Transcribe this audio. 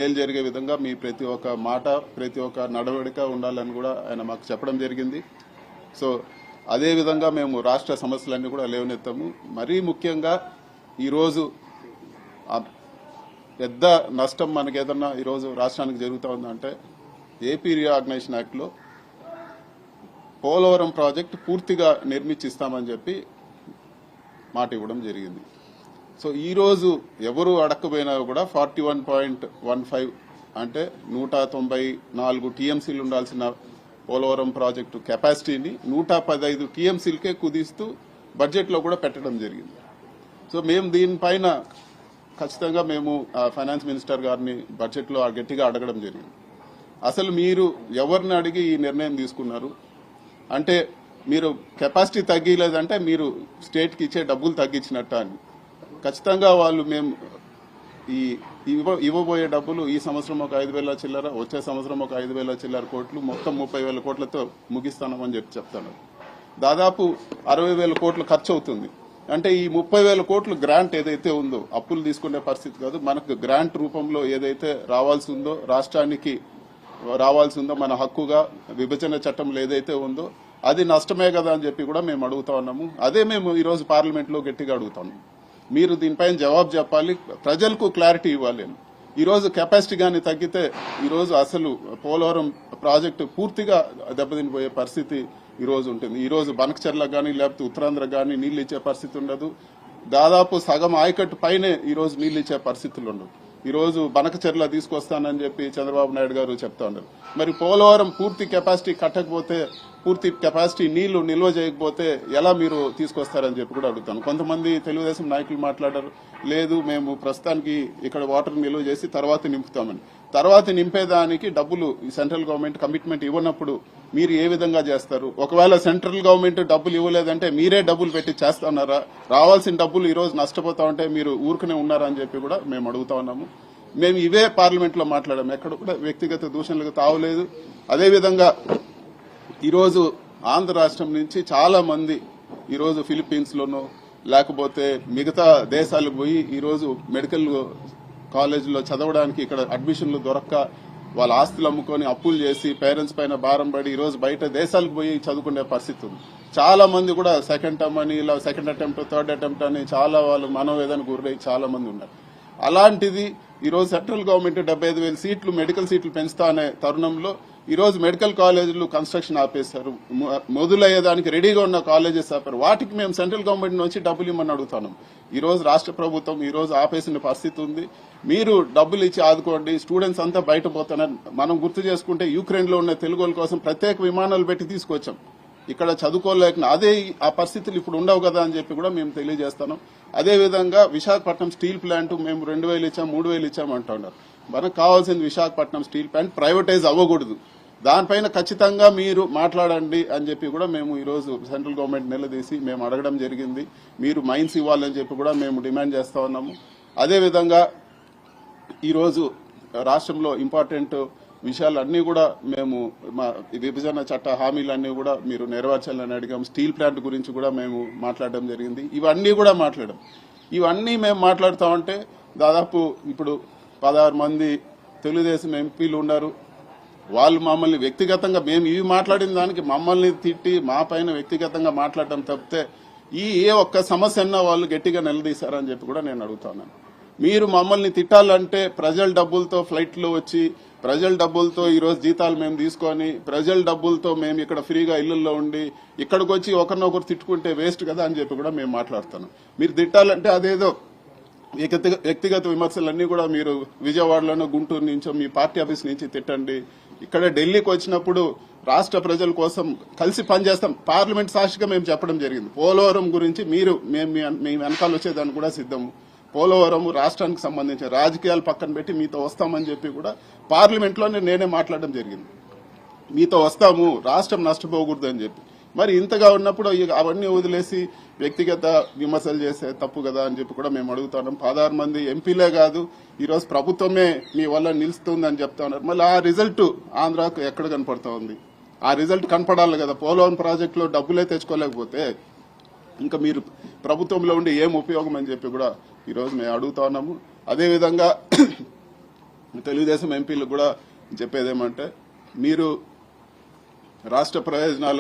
మేలు జరిగే విధంగా మీ ప్రతి ఒక్క మాట ప్రతి ఒక్క నడవడిక ఉండాలని కూడా ఆయన మాకు చెప్పడం జరిగింది. సో అదే విధంగా మేము రాష్ట్ర సమస్యలన్నీ కూడా లేవనెత్తాము. మరీ ముఖ్యంగా ఈరోజు పెద్ద నష్టం మనకి ఏదన్నా ఈరోజు రాష్ట్రానికి జరుగుతూ ఉందంటే ఏపీ రీఆర్గనైజేషన్ యాక్ట్లో పోలవరం ప్రాజెక్టు పూర్తిగా నిర్మించిస్తామని చెప్పి మాట ఇవ్వడం జరిగింది. సో ఈరోజు ఎవరు అడగకపోయినా కూడా 41.15 అంటే 194 టీఎంసీలు ఉండాల్సిన పోలవరం ప్రాజెక్టు కెపాసిటీని 115 టీఎంసీలకే కుదిస్తూ బడ్జెట్లో కూడా పెట్టడం జరిగింది. సో మేము దీనిపైన ఖచ్చితంగా మేము ఫైనాన్స్ మినిస్టర్ గారిని బడ్జెట్లో గట్టిగా అడగడం జరిగింది. అసలు మీరు ఎవరిని అడిగి ఈ నిర్ణయం తీసుకున్నారు అంటే మీరు కెపాసిటీ తగ్గిలేదంటే మీరు స్టేట్కి ఇచ్చే డబ్బులు తగ్గించినట్ట అని. ఖచ్చితంగా వాళ్ళు మేము ఇవ్వబోయే డబ్బులు ఈ సంవత్సరం ఒక 5,000 చిల్లర, వచ్చే సంవత్సరం ఒక 5,000 చిల్లర కోట్లు, మొత్తం 30,000 కోట్లతో ముగిస్తామని చెప్తాను. దాదాపు 60,000 కోట్లు ఖర్చు అవుతుంది. అంటే ఈ 30,000 కోట్లు గ్రాంట్ ఏదైతే ఉందో అప్పులు తీసుకునే పరిస్థితి కాదు, మనకు గ్రాంట్ రూపంలో ఏదైతే రావాల్సి ఉందో రాష్ట్రానికి రావాల్సి ఉందో మన హక్కుగా విభజన చట్టంలో ఏదైతే ఉందో అది నష్టమే కదా అని చెప్పి కూడా మేము అడుగుతా ఉన్నాము. అదే మేము ఈరోజు పార్లమెంట్లో గట్టిగా అడుగుతాము. మీరు దీనిపైన జవాబు చెప్పాలి, ప్రజలకు క్లారిటీ ఇవ్వాలి. ఈరోజు కెపాసిటీ కానీ తగ్గితే ఈరోజు అసలు పోలవరం ప్రాజెక్టు పూర్తిగా దెబ్బతినిపోయే పరిస్థితి ఈరోజు ఉంటుంది. ఈరోజు బనకచెర్లకు కానీ లేకపోతే ఉత్తరాంధ్రకు కానీ నీళ్లు ఇచ్చే పరిస్థితి ఉండదు. దాదాపు సగం ఆయకట్టు పైనే ఈరోజు నీళ్లు ఇచ్చే పరిస్థితులు ఉండవు. ఈరోజు బనకచెర్ల తీసుకొస్తానని చెప్పి చంద్రబాబు నాయుడు గారు చెప్తా ఉన్నారు. మరి పోలవరం పూర్తి కెపాసిటీ కట్టకపోతే, పూర్తి కెపాసిటీ నీళ్లు నిల్వ చేయకపోతే ఎలా మీరు తీసుకొస్తారని చెప్పి కూడా అడుగుతాను. కొంతమంది తెలుగుదేశం నాయకులు మాట్లాడారు, లేదు మేము ప్రస్తుతానికి ఇక్కడ వాటర్ నిల్వ చేసి తర్వాత నింపుతామని. తర్వాత నింపేదానికి డబ్బులు సెంట్రల్ గవర్నమెంట్ కమిట్మెంట్ ఇవ్వనప్పుడు మీరు ఏ విధంగా చేస్తారు? ఒకవేళ సెంట్రల్ గవర్నమెంట్ డబ్బులు ఇవ్వలేదంటే మీరే డబ్బులు పెట్టి చేస్తున్నారా? రావాల్సిన డబ్బులు ఈరోజు నష్టపోతా ఉంటే మీరు ఊరుకునే ఉన్నారా అని చెప్పి కూడా మేము అడుగుతా ఉన్నాము. మేము ఇవే పార్లమెంట్లో మాట్లాడాము, ఎక్కడ కూడా వ్యక్తిగత దూషణలకు తావలేదు. అదేవిధంగా ఈరోజు ఆంధ్ర రాష్ట్రం నుంచి చాలా మంది ఈరోజు ఫిలిప్పీన్స్ లోనో లేకపోతే మిగతా దేశాలకు పోయి ఈరోజు మెడికల్ కాలేజీలో చదవడానికి ఇక్కడ అడ్మిషన్లు దొరక్క వాళ్ళ ఆస్తులు అమ్ముకొని అప్పులు చేసి పేరెంట్స్ పైన భారం పడి ఈరోజు బయట దేశాలకు పోయి చదువుకునే పరిస్థితి ఉంది. చాలా మంది కూడా సెకండ్ టర్మ్ అని ఇలా సెకండ్ అటెంప్ట్ థర్డ్ అటెంప్ట్ అని చాలా వాళ్ళు మనోవేదన గురై చాలా మంది ఉన్నారు. అలాంటిది ఈరోజు సెంట్రల్ గవర్నమెంట్ 75,000 సీట్లు మెడికల్ సీట్లు పెంచుతా అనే తరుణంలో ఈరోజు మెడికల్ కాలేజీలు కన్స్ట్రక్షన్ ఆపేశారు, మొదలయ్యేదానికి రెడీగా ఉన్న కాలేజెస్ ఆపారు. వాటికి మేము సెంట్రల్ గవర్నమెంట్ నుంచి డబ్బులు ఇవ్వమని అడుగుతున్నాం. ఈరోజు రాష్ట్ర ప్రభుత్వం ఈరోజు ఆపేసిన పరిస్థితి ఉంది. మీరు డబ్బులు ఇచ్చి ఆదుకోండి, స్టూడెంట్స్ అంతా బయట పోతున్నారు. మనం గుర్తు చేసుకుంటే యుక్రెయిన్ లో ఉన్న తెలుగు వాళ్ళ కోసం ప్రత్యేక విమానాలు పెట్టి తీసుకొచ్చాం, ఇక్కడ చదువుకోలేక. అదే ఆ పరిస్థితులు ఇప్పుడు ఉండవు కదా అని చెప్పి కూడా మేము తెలియజేస్తున్నాం. అదేవిధంగా విశాఖపట్నం స్టీల్ ప్లాంట్ మేము 2,000 ఇచ్చాం 3,000 ఇచ్చాం అంటున్నారు. మనకు కావాల్సింది విశాఖపట్నం స్టీల్ ప్లాంట్ ప్రైవేటైజ్ అవ్వకూడదు, దానిపైన ఖచ్చితంగా మీరు మాట్లాడండి అని చెప్పి కూడా మేము ఈరోజు సెంట్రల్ గవర్నమెంట్ నిలదీసి మేము అడగడం జరిగింది. మీరు మైన్స్ ఇవ్వాలని చెప్పి కూడా మేము డిమాండ్ చేస్తా ఉన్నాము. అదేవిధంగా ఈరోజు రాష్ట్రంలో ఇంపార్టెంట్ విషయాలన్నీ కూడా మేము మా విభజన చట్ట హామీలన్నీ కూడా మీరు నెరవేర్చాలని అడిగాం. స్టీల్ ప్లాంట్ గురించి కూడా మేము మాట్లాడడం జరిగింది. ఇవన్నీ కూడా ఇవన్నీ మేము మాట్లాడుతామంటే దాదాపు ఇప్పుడు 16 మంది తెలుగుదేశం ఎంపీలు ఉన్నారు. వాళ్ళు మమ్మల్ని వ్యక్తిగతంగా మేము ఇవి మాట్లాడిన దానికి మమ్మల్ని తిట్టి మా పైన వ్యక్తిగతంగా మాట్లాడటం తప్పితే ఏ ఒక్క సమస్య అన్నా వాళ్ళు గట్టిగా నిలదీశారని చెప్పి కూడా నేను అడుగుతున్నాను. మీరు మమ్మల్ని తిట్టాలంటే ప్రజల డబ్బులతో ఫ్లైట్లో వచ్చి ప్రజల డబ్బులతో ఈరోజు జీతాలు మేము తీసుకొని ప్రజల డబ్బులతో మేము ఇక్కడ ఫ్రీగా ఇళ్లలో ఉండి ఇక్కడికి వచ్చి ఒకరినొకరు తిట్టుకుంటే వేస్ట్ కదా అని చెప్పి కూడా మేము మాట్లాడుతున్నాం. మీరు తిట్టాలంటే అదేదో వ్యక్తిగత విమర్శలన్నీ కూడా మీరు విజయవాడలోనో గుంటూరు నుంచో మీ పార్టీ ఆఫీస్ నుంచి తిట్టండి. ఇక్కడ ఢిల్లీకి వచ్చినప్పుడు రాష్ట్ర ప్రజల కోసం కలిసి పనిచేస్తాం, పార్లమెంట్ సాక్షిగా మేము చెప్పడం జరిగింది. పోలవరం గురించి మేము వెనకాల వచ్చేదాన్ని కూడా సిద్ధము. పోలవరం రాష్ట్రానికి సంబంధించిన రాజకీయాలు పక్కన పెట్టి మీతో వస్తామని చెప్పి కూడా పార్లమెంట్లోనే నేనే మాట్లాడడం జరిగింది. మీతో వస్తాము, రాష్ట్రం నష్టపోకూడదు అని చెప్పి. మరి ఇంతగా ఉన్నప్పుడు అవన్నీ వదిలేసి వ్యక్తిగత విమర్శలు చేసే తప్పు కదా అని చెప్పి కూడా మేము అడుగుతున్నాం. 16 మంది ఎంపీలే కాదు, ఈరోజు ప్రభుత్వమే మీ వల్ల నిలుస్తుందని చెప్తా ఉన్నారు. మళ్ళీ ఆ రిజల్ట్ ఆంధ్రాకు ఎక్కడ కనపడతా ఉంది? ఆ రిజల్ట్ కనపడాలి కదా. పోలవరం ప్రాజెక్టులో డబ్బులే తెచ్చుకోలేకపోతే ఇంకా మీరు ప్రభుత్వంలో ఉండి ఏం ఉపయోగం అని చెప్పి కూడా ఈరోజు మేము అడుగుతా ఉన్నాము. అదేవిధంగా తెలుగుదేశం ఎంపీలకు కూడా చెప్పేదేమంటే మీరు రాష్ట్ర ప్రయోజనాలు